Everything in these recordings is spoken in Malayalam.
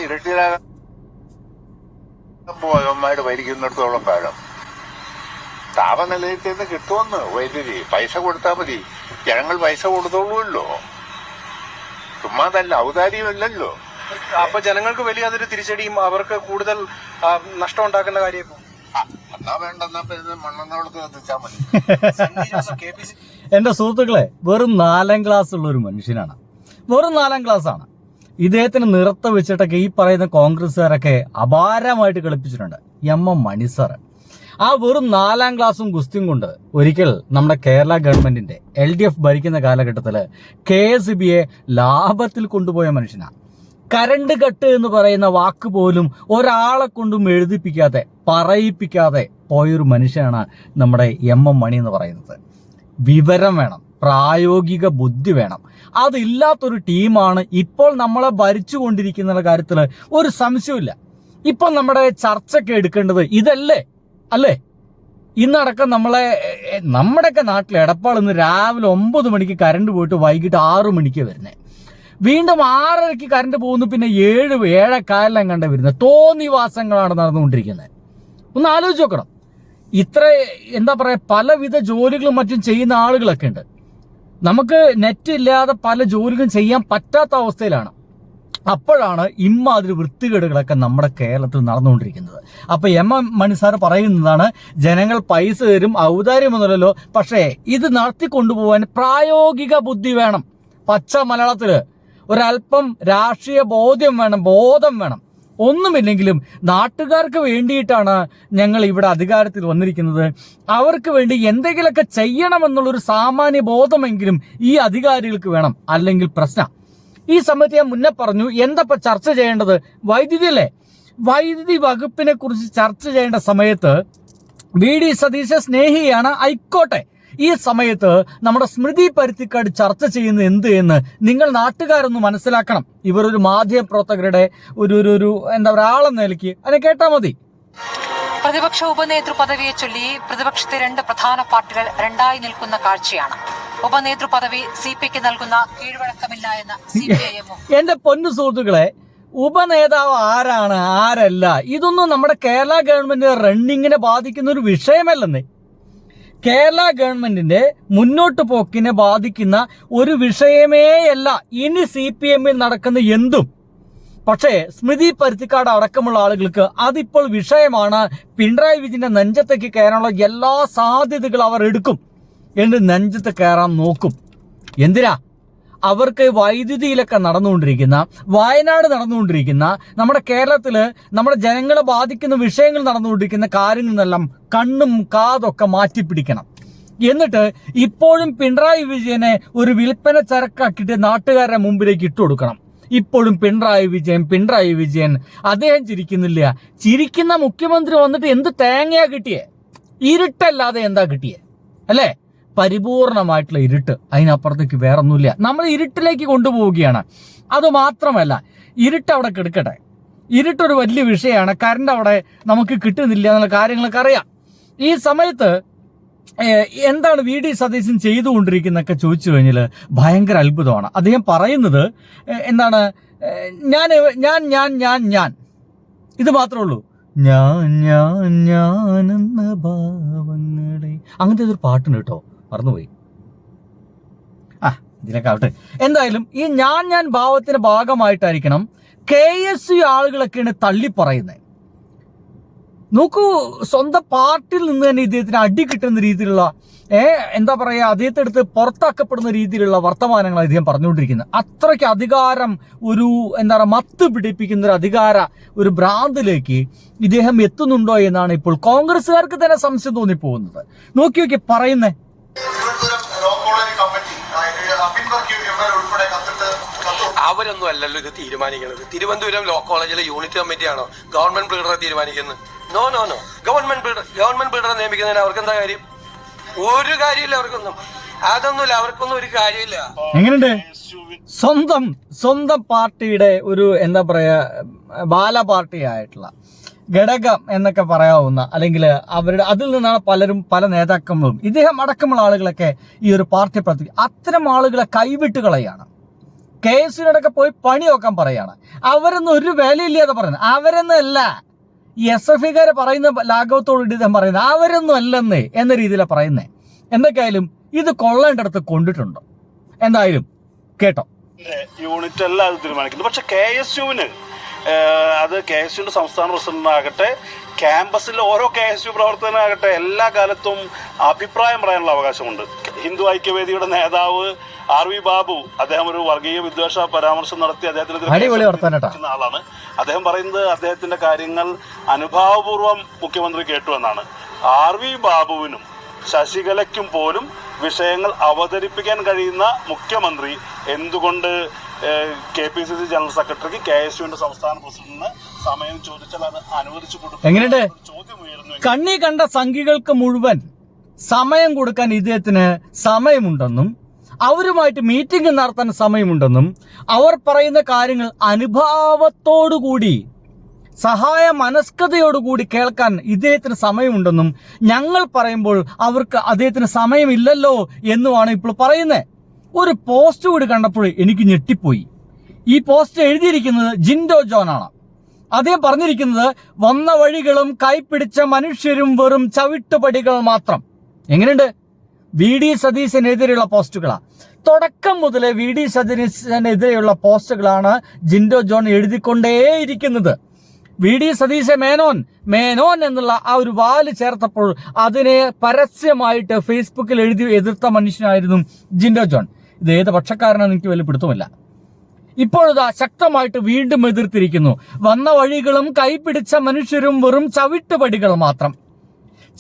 ഇരുട്ടിലാകുമ്പോൾ ഭരിക്കുന്നിടത്തോളം കാലം താപനിലയത്തിൽ നിന്ന് കിട്ടുമെന്ന് വൈദ്യുതി. പൈസ കൊടുത്താൽ മതി, ജനങ്ങൾ പൈസ കൊടുത്തോളൂല്ലോ. ചുമ്മാതല്ല, ഔദാര്യമല്ലല്ലോ. അപ്പൊ ജനങ്ങൾക്ക് വലിയ അതൊരു തിരിച്ചടിയും അവർക്ക് കൂടുതൽ നഷ്ടം ഉണ്ടാക്കുന്ന കാര്യം. എന്നാ വേണ്ടെന്നാ മണ്ണെണ്ണ കൊടുത്ത് കത്തിച്ചാൽ മതി. എന്റെ സുഹൃത്തുക്കളെ, വെറും 4ാം ക്ലാസ് ഉള്ള ഒരു മനുഷ്യനാണ്, വെറും 4ാം ക്ലാസ് ആണ്. ഇദ്ദേഹത്തിന് നിറത്ത് വെച്ചിട്ടൊക്കെ ഈ പറയുന്ന കോൺഗ്രസ്സുകാരൊക്കെ അപാരമായിട്ട് കളിപ്പിച്ചിട്ടുണ്ട്. എം മണി സാർ ആ വെറും 4ാം ക്ലാസ്സും ഗുസ്തിയും കൊണ്ട് ഒരിക്കൽ നമ്മുടെ കേരള ഗവൺമെന്റിന്റെ LDF ഭരിക്കുന്ന കാലഘട്ടത്തില് KSEBയെ ലാഭത്തിൽ കൊണ്ടുപോയ മനുഷ്യനാണ്. കരണ്ട് കട്ട് എന്ന് പറയുന്ന വാക്ക് പോലും ഒരാളെ കൊണ്ടും എഴുതിപ്പിക്കാതെ പറയിപ്പിക്കാതെ പോയൊരു മനുഷ്യനാണ് നമ്മുടെ എം മണി എന്ന് പറയുന്നത്. വിവരം വേണം, പ്രായോഗിക ബുദ്ധി വേണം. അതില്ലാത്തൊരു ടീമാണ് ഇപ്പോൾ നമ്മളെ ഭരിച്ചുകൊണ്ടിരിക്കുന്ന കാര്യത്തിൽ ഒരു സംശയമില്ല. ഇപ്പൊ നമ്മുടെ ചർച്ചയ്ക്ക് എടുക്കേണ്ടത് ഇതല്ലേ അല്ലേ? ഇന്നടക്കം നമ്മുടെയൊക്കെ നാട്ടിൽ എടപ്പാൾ ഇന്ന് രാവിലെ 9 മണിക്ക് കരണ്ട് പോയിട്ട് വൈകിട്ട് 6 മണിക്ക് വരുന്നത്. വീണ്ടും 6:30 കരണ്ട് പോകുന്നു, പിന്നെ 7-7:15 കണ്ട വരുന്നത്. തോന്നിവാസങ്ങളാണ് നടന്നുകൊണ്ടിരിക്കുന്നത്. ഒന്ന് ആലോചിച്ച് നോക്കണം. ഇത്ര എന്താ പറയാ, പലവിധ ജോലികളും മറ്റും ചെയ്യുന്ന ആളുകളൊക്കെ ഉണ്ട്. നമുക്ക് നെറ്റ് ഇല്ലാതെ പല ജോലികളും ചെയ്യാൻ പറ്റാത്ത അവസ്ഥയിലാണ്. അപ്പോഴാണ് ഇമ്മാതിരി വൃത്തികേടുകളൊക്കെ നമ്മുടെ കേരളത്തിൽ നടന്നുകൊണ്ടിരിക്കുന്നത്. അപ്പൊ എം മണി സാർ പറയുന്നതാണ്, ജനങ്ങൾ പൈസ തരും, ഔദാര്യമൊന്നുമല്ലല്ലോ, പക്ഷേ ഇത് നടത്തിക്കൊണ്ടുപോകാൻ പ്രായോഗിക ബുദ്ധി വേണം. പച്ച മലയാളത്തില് ഒരല്പം രാഷ്ട്രീയ ബോധം വേണം. ഒന്നുമില്ലെങ്കിലും നാട്ടുകാർക്ക് വേണ്ടിയിട്ടാണ് ഞങ്ങൾ ഇവിടെ അധികാരത്തിൽ വന്നിരിക്കുന്നത്. അവർക്ക് വേണ്ടി എന്തെങ്കിലുമൊക്കെ ചെയ്യണമെന്നുള്ളൊരു സാമാന്യ ബോധമെങ്കിലും ഈ അധികാരികൾക്ക് വേണം, അല്ലെങ്കിൽ പ്രശ്നം. ഈ സമയത്ത് ഞാൻ മുന്നേ പറഞ്ഞു, എന്തപ്പോ ചർച്ച ചെയ്യേണ്ടത്? വൈദ്യുതി അല്ലേ? വൈദ്യുതി വകുപ്പിനെ കുറിച്ച് ചർച്ച ചെയ്യേണ്ട സമയത്ത് VD സതീശ സ്നേഹിയാണ്, ആയിക്കോട്ടെ. ഈ സമയത്ത് നമ്മുടെ സ്മൃതി പരുത്തിക്കാട് ചർച്ച ചെയ്യുന്നത് എന്ത് എന്ന് നിങ്ങൾ നാട്ടുകാരൊന്ന് മനസ്സിലാക്കണം. ഇവർ ഒരു മാധ്യമ പ്രവർത്തകരുടെ ഒരു എന്താ പറയുക ആളെന്ന നിലയ്ക്ക് അതിനെ കേട്ടാ മതി. പ്രതിപക്ഷ ഉപനേതൃ പദവിയെ ചൊല്ലി പ്രതിപക്ഷത്തെ 2 പ്രധാന പാർട്ടികൾ രണ്ടായി നിൽക്കുന്ന കാഴ്ചയാണ്. ഉപനേതൃ പദവി CPക്ക് നൽകുന്ന കീഴ്വഴക്കമില്ല എന്ന് CPIM. എന്റെ പൊന്നു സുഹൃത്തുക്കളെ, ഉപനേതാവ് ആരാണ് ആരല്ല ഇതൊന്നും നമ്മുടെ കേരള ഗവൺമെന്റ് റണ്ണിങ്ങിനെ ബാധിക്കുന്ന ഒരു വിഷയമല്ലെന്നേ. കേരള ഗവൺമെന്റിന്റെ മുന്നോട്ട് പോക്കിനെ ബാധിക്കുന്ന ഒരു വിഷയമേയല്ല ഇനി CPMൽ നടക്കുന്ന എന്തും. പക്ഷേ സ്മൃതി പരുത്തിക്കാട് അടക്കമുള്ള ആളുകൾക്ക് അതിപ്പോൾ വിഷയമാണ്. പിണറായി വിജയന്റെ നെഞ്ചത്തേക്ക് കയറാനുള്ള എല്ലാ സാധ്യതകളും അവർ എടുക്കും, എന്നിട്ട് നെഞ്ചത്ത് കയറാൻ നോക്കും. എന്തിനാ? അവർക്ക് വൈദ്യുതിയിലൊക്കെ നടന്നുകൊണ്ടിരിക്കുന്ന, വയനാട് നടന്നുകൊണ്ടിരിക്കുന്ന, നമ്മുടെ കേരളത്തില് നമ്മുടെ ജനങ്ങളെ ബാധിക്കുന്ന വിഷയങ്ങൾ നടന്നുകൊണ്ടിരിക്കുന്ന കാര്യങ്ങളെല്ലാം കണ്ണും കാതൊക്കെ മാറ്റിപ്പിടിക്കണം. എന്നിട്ട് ഇപ്പോഴും പിണറായി വിജയനെ ഒരു വിൽപ്പന ചരക്കാക്കിയിട്ട് നാട്ടുകാരുടെ മുമ്പിലേക്ക് ഇട്ടുകൊടുക്കണം. ഇപ്പോഴും പിണറായി വിജയൻ അദ്ദേഹം ചിരിക്കുന്നില്ല. ചിരിക്കുന്ന മുഖ്യമന്ത്രി വന്നിട്ട് എന്ത് തേങ്ങയാ കിട്ടിയേ? ഇരുട്ടല്ലാതെ എന്താ കിട്ടിയേ? അല്ലേ? പരിപൂർണമായിട്ടുള്ള ഇരുട്ട്, അതിനപ്പുറത്തേക്ക് വേറൊന്നുമില്ല. നമ്മൾ ഇരുട്ടിലേക്ക് കൊണ്ടുപോവുകയാണ്. അതുമാത്രമല്ല, ഇരുട്ട് അവിടെ കിടക്കട്ടെ, ഇരുട്ടൊരു വലിയ വിഷയമാണ്. കറണ്ട് അവിടെ നമുക്ക് കിട്ടുന്നില്ല എന്നുള്ള കാര്യങ്ങളൊക്കെ അറിയാം. ഈ സമയത്ത് എന്താണ് VD സതീശൻ ചെയ്തുകൊണ്ടിരിക്കുന്നതൊക്കെ ചോദിച്ചു കഴിഞ്ഞാൽ ഭയങ്കര അത്ഭുതമാണ്. അദ്ദേഹം പറയുന്നത് എന്താണ്, ഞാൻ ഇത് മാത്രമേ ഉള്ളൂ. ഞാൻ എന്ന ഭാവങ്ങളെ, അങ്ങനത്തെ ഒരു പാട്ടുണ്ട് കേട്ടോ, മറന്നുപോയി. ഇതിനൊക്കെ ആവട്ടെ. എന്തായാലും ഈ ഞാൻ ഭാവത്തിന്റെ ഭാഗമായിട്ടായിരിക്കണം KSU ആളുകളൊക്കെയാണ് തള്ളി പറയുന്നത്. നോക്കൂ, സ്വന്തം പാർട്ടിയിൽ നിന്ന് തന്നെ ഇദ്ദേഹത്തിന് അടി കിട്ടുന്ന രീതിയിലുള്ള എന്താ പറയാ, അദ്ദേഹത്തെ എടുത്ത് പുറത്താക്കപ്പെടുന്ന രീതിയിലുള്ള വർത്തമാനങ്ങൾ ഇദ്ദേഹം പറഞ്ഞുകൊണ്ടിരിക്കുന്നത്. അത്രയ്ക്ക് അധികാരം, ഒരു എന്താ പറയുക, മത്ത് പിടിപ്പിക്കുന്ന ഒരു ഭ്രാന്തിലേക്ക് ഇദ്ദേഹം എത്തുന്നുണ്ടോ എന്നാണ് ഇപ്പോൾ കോൺഗ്രസ്സുകാർക്ക് തന്നെ സംശയം തോന്നിപ്പോകുന്നത്. നോക്കി പറയുന്നേ. അവരൊന്നും അല്ലല്ലോ ഇത് തീരുമാനിക്കുന്നത്. തിരുവനന്തപുരം ലോ കോളേജിലെ യൂണിറ്റ് കമ്മിറ്റിയാണോ ഗവൺമെന്റ് ബിൽഡറെ തീരുമാനിക്കുന്നത്? നോ. ഗവൺമെന്റ് ബിൽഡറെ നിയമിക്കുന്നതിന് അവർക്ക് എന്താ കാര്യം? ഒരു കാര്യമില്ല അവർക്കൊന്നും. അതൊന്നുമില്ല, അവർക്കൊന്നും ഒരു കാര്യമില്ല. എങ്ങനെയുണ്ട്? സ്വന്തം പാർട്ടിയുടെ ഒരു എന്താ പറയാ, ബാല പാർട്ടി ആയിട്ടുള്ള ഘടകം എന്നൊക്കെ പറയാവുന്ന, അല്ലെങ്കിൽ അവരുടെ അതിൽ നിന്നാണ് പലരും, പല നേതാക്കളും, ഇദ്ദേഹം അടക്കമുള്ള ആളുകളൊക്കെ ഈ ഒരു പാർട്ടി പ്രവർത്തിക്കും. അത്തരം ആളുകളെ കൈവിട്ട് കളയാണ്. KSUവിനോടൊക്കെ പോയി പണി നോക്കാൻ പറയാണ്. അവരൊന്നും ഒരു വിലയില്ലാതെ പറയുന്നത്. അവരൊന്നും അല്ല, ഈ SFIക്കാരെ പറയുന്ന ലാഘവത്തോടുകൂടി ഇദ്ദേഹം പറയുന്നത് അവരൊന്നും അല്ലെന്നേ എന്ന രീതിയിലാണ് പറയുന്നത്. എന്തൊക്കെയായാലും ഇത് കൊള്ളേണ്ടടുത്ത് കൊണ്ടിട്ടുണ്ട്. എന്തായാലും കേട്ടോ, യൂണിറ്റ് അല്ല അത് തീരുമാനിക്കുന്നത്. പക്ഷെ KSUവിന് അത് KSUവിന്റെ സംസ്ഥാന പ്രസിഡന്റാകട്ടെ, ക്യാമ്പസിലെ ഓരോ KSU പ്രവർത്തകനാകട്ടെ, എല്ലാ കാലത്തും അഭിപ്രായം പറയാനുള്ള അവകാശമുണ്ട്. ഹിന്ദു ഐക്യവേദിയുടെ നേതാവ് RV ബാബു, അദ്ദേഹം ഒരു വർഗീയ വിദ്വേഷ പരാമർശം നടത്തി അദ്ദേഹത്തിന് ആളാണ്. അദ്ദേഹം പറയുന്നത് അദ്ദേഹത്തിന്റെ കാര്യങ്ങൾ അനുഭാവപൂർവ്വം മുഖ്യമന്ത്രി കേട്ടു എന്നാണ്. RV ബാബുവിനും ശശികലയ്ക്കും പോലും വിഷയങ്ങൾ അവതരിപ്പിക്കാൻ കഴിയുന്ന മുഖ്യമന്ത്രി എന്തുകൊണ്ട് KPCC ജനറൽ സെക്രട്ടറിക്ക് KSUവിന്റെ സംസ്ഥാന പ്രസിഡന്റിന് സമയം ചോദിച്ചാൽ അത് അനുവദിച്ചു കൊടുക്കും? എങ്ങനെയുണ്ട്? ചോദ്യം ഉയർന്നു. കണ്ണി കണ്ട സംഘികൾക്ക് മുഴുവൻ സമയം കൊടുക്കാൻ ഇദ്ദേഹത്തിന് സമയമുണ്ടെന്നും അവരുമായിട്ട് മീറ്റിംഗ് നടത്താൻ സമയമുണ്ടെന്നും അവർ പറയുന്ന കാര്യങ്ങൾ അനുഭാവത്തോടുകൂടി സഹായ മനസ്കതയോടുകൂടി കേൾക്കാൻ ഇദ്ദേഹത്തിന് സമയമുണ്ടെന്നും ഞങ്ങൾ പറയുമ്പോൾ അവർക്ക് അദ്ദേഹത്തിന് സമയമില്ലല്ലോ എന്നുമാണ് ഇപ്പോൾ പറയുന്നത്. ഒരു പോസ്റ്റ് കൂടി കണ്ടപ്പോൾ എനിക്ക് ഞെട്ടിപ്പോയി. ഈ പോസ്റ്റ് എഴുതിയിരിക്കുന്നത് ജിൻഡോ ജോൺ ആണ്. അദ്ദേഹം പറഞ്ഞിരിക്കുന്നത് വന്ന വഴികളും കൈപ്പിടിച്ച മനുഷ്യരും വെറും ചവിട്ടുപടികൾ മാത്രം. എങ്ങനെയുണ്ട്? VD സതീശനെതിരെയുള്ള പോസ്റ്റുകളാണ്. തുടക്കം മുതലേ VD സതീശനെതിരെയുള്ള പോസ്റ്റുകളാണ് ജിൻഡോ ജോൺ എഴുതിക്കൊണ്ടേയിരിക്കുന്നത്. VD സതീശ മേനോൻ എന്നുള്ള ആ ഒരു വാല് ചേർത്തപ്പോൾ അതിനെ പരസ്യമായിട്ട് ഫേസ്ബുക്കിൽ എഴുതി എതിർത്ത മനുഷ്യനായിരുന്നു ജിൻഡോ ജോൺ. ഇത് ഏത് പക്ഷക്കാരനാണെന്ന് എനിക്ക് വലിയ പിടുത്തമില്ല. ഇപ്പോഴിതാ ശക്തമായിട്ട് വീണ്ടും എതിർത്തിരിക്കുന്നു. വന്ന വഴികളും കൈപിടിച്ച മനുഷ്യരും വെറും ചവിട്ടുപടികൾ മാത്രം.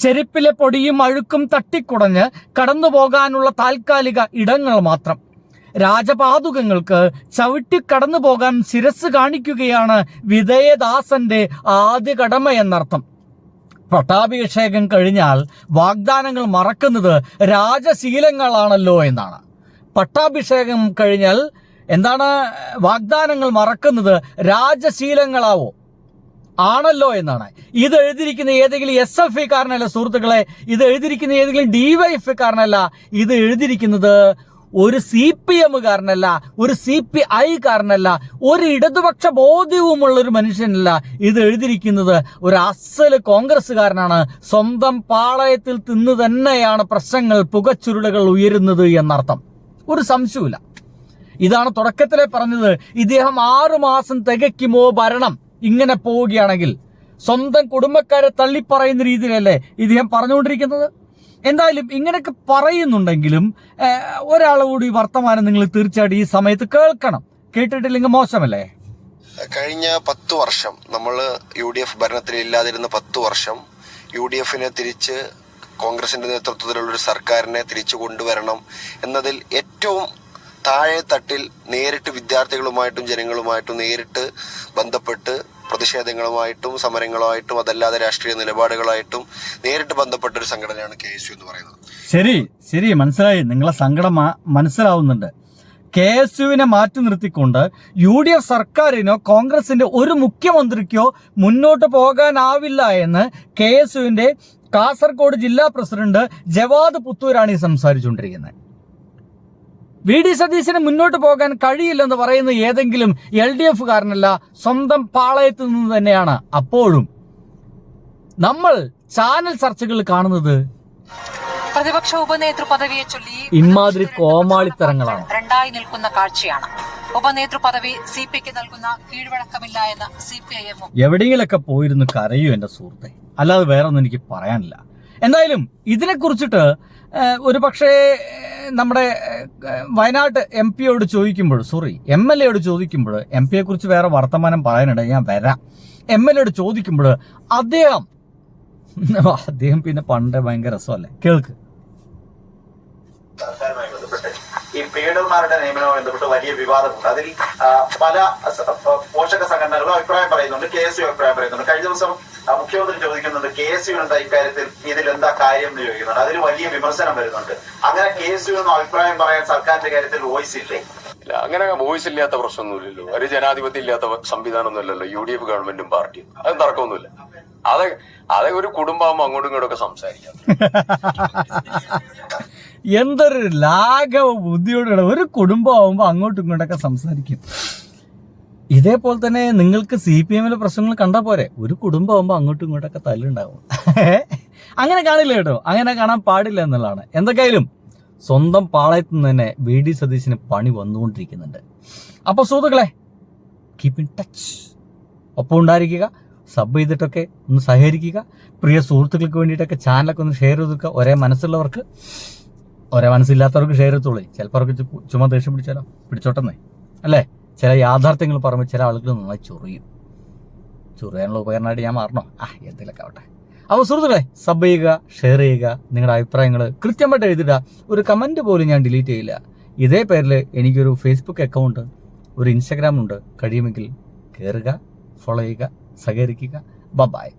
ചെരുപ്പിലെ പൊടിയും അഴുക്കും തട്ടിക്കുടഞ്ഞ് കടന്നു പോകാനുള്ള താൽക്കാലിക ഇടങ്ങൾ മാത്രം. രാജപാതുകങ്ങൾക്ക് ചവിട്ടി കടന്നു പോകാൻ ശിരസ് കാണിക്കുകയാണ് വിധേയദാസന്റെ ആദ്യ കടമ എന്നർത്ഥം. പട്ടാഭിഷേകം കഴിഞ്ഞാൽ വാഗ്ദാനങ്ങൾ മറക്കുന്നത് രാജശീലങ്ങളാണല്ലോ എന്നാണ്. പട്ടാഭിഷേകം കഴിഞ്ഞാൽ എന്താണ് വാഗ്ദാനങ്ങൾ മറക്കുന്നത്? രാജശീലങ്ങളാവോ ആണല്ലോ എന്നാണ്. ഇത് എഴുതിയിരിക്കുന്ന ഏതെങ്കിലും SFI കാരനല്ല സുഹൃത്തുക്കളെ, ഇത് എഴുതിയിരിക്കുന്ന ഏതെങ്കിലും DYFI കാരനല്ല, ഇത് എഴുതിയിരിക്കുന്നത് ഒരു CPM കാരനല്ല, ഒരു CPI കാരനല്ല, ഒരു ഇടതുപക്ഷ ബോധ്യവുമുള്ള ഒരു മനുഷ്യനല്ല. ഇത് എഴുതിയിരിക്കുന്നത് ഒരു അസല് കോൺഗ്രസ്സുകാരനാണ്. സ്വന്തം പാളയത്തിൽ തിന്നു തന്നെയാണ് പ്രശ്നങ്ങൾ പുകച്ചുരുളുകൾ ഉയരുന്നത് എന്നർത്ഥം. ഒരു സംശയമില്ല. ഇതാണ് തുടക്കത്തിലെ പറഞ്ഞത്. ഇദ്ദേഹം 6 മാസം തികയ്ക്കുമോ ഭരണം ഇങ്ങനെ പോവുകയാണെങ്കിൽ? സ്വന്തം കുടുംബക്കാരെ തള്ളിപ്പറയുന്ന രീതിയിലല്ലേ ഇദ്ദേഹം പറഞ്ഞുകൊണ്ടിരിക്കുന്നത്? എന്തായാലും ഇങ്ങനെയൊക്കെ പറയുന്നുണ്ടെങ്കിലും ഒരാൾ കൂടി വർത്തമാനം നിങ്ങൾ തീർച്ചയായിട്ടും ഈ സമയത്ത് കേൾക്കണം. കേട്ടിട്ടില്ലെങ്കിൽ മോശമല്ലേ? കഴിഞ്ഞ 10 വർഷം നമ്മൾ UDF ഭരണത്തിൽ ഇല്ലാതിരുന്ന 10 വർഷം UDFനെ തിരിച്ച് കോൺഗ്രസിന്റെ നേതൃത്വത്തിലുള്ള ഒരു സർക്കാരിനെ തിരിച്ചു കൊണ്ടുവരണം എന്നതിൽ ഏറ്റവും താഴെ തട്ടിൽ നേരിട്ട് വിദ്യാർത്ഥികളുമായിട്ടും ജനങ്ങളുമായിട്ടും നേരിട്ട് ബന്ധപ്പെട്ട് പ്രതിഷേധങ്ങളുമായിട്ടും സമരങ്ങളുമായിട്ടും അതല്ലാതെ രാഷ്ട്രീയ നിലപാടുകളായിട്ടും നേരിട്ട് ബന്ധപ്പെട്ട ഒരു സംഘടനയാണ് KSU എന്ന് പറയുന്നത്. ശരി മനസ്സിലായി. നിങ്ങളെ സങ്കടം മനസ്സിലാവുന്നുണ്ട്. KSUവിനെ മാറ്റി നിർത്തിക്കൊണ്ട് UDF സർക്കാരിനോ കോൺഗ്രസിന്റെ ഒരു മുഖ്യമന്ത്രിക്കോ മുന്നോട്ട് പോകാനാവില്ല എന്ന് KSUവിന്റെ കാസർഗോഡ് ജില്ലാ പ്രസിഡന്റ് ജവാദ് പുത്തൂരാണ് ഈ സംസാരിച്ചുകൊണ്ടിരിക്കുന്നത്. VD സതീശന് മുന്നോട്ട് പോകാൻ കഴിയില്ലെന്ന് പറയുന്ന ഏതെങ്കിലും LDF കാരനല്ല, സ്വന്തം പാളയത്തിൽ നിന്ന് തന്നെയാണ്. അപ്പോഴും നമ്മൾ ചാനൽ ചർച്ചകൾ കാണുന്നത് പ്രതിപക്ഷ ഉപനേതൃ പദവിയെ ചൊല്ലി ഇമാതിരി കോമാളിത്തരങ്ങളാണ്. രണ്ടായി നിൽക്കുന്ന കാഴ്ചയാണ്. ഉപനേതൃ പദവി CPക്ക് നൽകുന്ന കീഴ്വഴക്കമില്ല എന്ന് CPIM. എവിടെയെങ്കിലൊക്കെ പോയിരുന്നു കരയൂ എന്റെ സുഹൃത്തെ, അല്ലാതെ വേറെ ഒന്നും എനിക്ക് പറയാനില്ല. എന്തായാലും ഇതിനെ കുറിച്ചിട്ട് ഒരു പക്ഷേ നമ്മുടെ വയനാട് MP-യോട് ചോദിക്കുമ്പോൾ, MLA-യോട് ചോദിക്കുമ്പോൾ, MP-യെ കുറിച്ച് വേറെ വർത്തമാനം പറയാനുണ്ട്, ഞാൻ വരാം. MLA-യോട് ചോദിക്കുമ്പോൾ അദ്ദേഹം പിന്നെ പണ്ട് ഭയങ്കര രസമല്ലേ, കേൾക്ക്. ഈ പീഡന്മാരുടെ നിയമനവുമായി ബന്ധപ്പെട്ട് വലിയ വിവാദമുണ്ട്. അതിൽ പല പോഷക സംഘടനകളും അഭിപ്രായം പറയുന്നുണ്ട്, KSU അഭിപ്രായം പറയുന്നുണ്ട്. കഴിഞ്ഞ ദിവസം മുഖ്യമന്ത്രി ചോദിക്കുന്നുണ്ട് KSU എന്താ ഇക്കാര്യത്തിൽ, ഇതിൽ എന്താ കാര്യം എന്ന് ചോദിക്കുന്നുണ്ട്. അതിന് വലിയ വിമർശനം വരുന്നുണ്ട്. അങ്ങനെ KSU എന്ന അഭിപ്രായം പറയാൻ സർക്കാരിന്റെ കാര്യത്തിൽ വോയിസ് ഇല്ലേ? ഇല്ല, അങ്ങനെ വോയിസ് ഇല്ലാത്ത പ്രശ്നമൊന്നുമില്ലല്ലോ. ഒരു ജനാധിപത്യം ഇല്ലാത്ത സംവിധാനമൊന്നുമില്ലല്ലോ UDF ഗവൺമെന്റും പാർട്ടിയും. അത് തർക്കമൊന്നുമില്ല. അതെ ഒരു കുടുംബമാകുമ്പോൾ അങ്ങോട്ടും ഇങ്ങോട്ടും ഒക്കെ സംസാരിക്കാം. എന്തൊരു ലാഘവ ബുദ്ധിയോടെ ഒരു കുടുംബം ആവുമ്പോൾ അങ്ങോട്ടും ഇങ്ങോട്ടൊക്കെ സംസാരിക്കും. ഇതേപോലെ തന്നെ നിങ്ങൾക്ക് CPM-ലെ പ്രശ്നങ്ങൾ കണ്ടാൽ പോരെ, ഒരു കുടുംബം ആവുമ്പോൾ അങ്ങോട്ടും ഇങ്ങോട്ടൊക്കെ തല്ലുണ്ടാവും. അങ്ങനെ കാണില്ല കേട്ടോ, അങ്ങനെ കാണാൻ പാടില്ല എന്നുള്ളതാണ്. എന്തൊക്കെയായാലും സ്വന്തം പാളയത്തു നിന്ന് തന്നെ VD സതീശന് പണി വന്നുകൊണ്ടിരിക്കുന്നുണ്ട്. അപ്പോൾ സുഹൃത്തുക്കളെ, കീപ്പ് ഇൻ ടച്ച്, ഒപ്പം ഉണ്ടായിരിക്കുക, സബ് ചെയ്തിട്ടൊക്കെ ഒന്ന് സഹകരിക്കുക. പ്രിയ സുഹൃത്തുക്കൾക്ക് വേണ്ടിയിട്ടൊക്കെ ചാനലൊക്കെ ഒന്ന് ഷെയർ ചെയ്ത് വെക്കുക. ഒരേ മനസ്സുള്ളവർക്ക്, ഒരേ മനസ്സില്ലാത്തവർക്ക് ഷെയർ ചെയ്തോളൂ. ചിലപ്പോൾ അവർക്ക് ചുമ്മാ ദേഷ്യം പിടിച്ചാലോ, പിടിച്ചോട്ടെന്നേ അല്ലേ. ചില യാഥാർത്ഥ്യങ്ങൾ പറയുമ്പോൾ ചില ആളുകൾ നന്നായി ചൊറിയാനുള്ള ഉപകരണമായിട്ട് ഞാൻ മാറണോ? എന്തെങ്കിലുമൊക്കെ ആവട്ടെ. അപ്പോൾ സുഹൃത്തുക്കളെ, സബ് ചെയ്യുക, ഷെയർ ചെയ്യുക, നിങ്ങളുടെ അഭിപ്രായങ്ങൾ കൃത്യമായിട്ട് എഴുതിടുക. ഒരു കമൻറ്റ് പോലും ഞാൻ ഡിലീറ്റ് ചെയ്യില്ല. ഇതേ പേരിൽ എനിക്കൊരു ഫേസ്ബുക്ക് അക്കൗണ്ട്, ഒരു ഇൻസ്റ്റാഗ്രാം ഉണ്ട്. കഴിയുമെങ്കിൽ കയറുക, ഫോളോ ചെയ്യുക, സഹകരിക്കുക. ബൈ.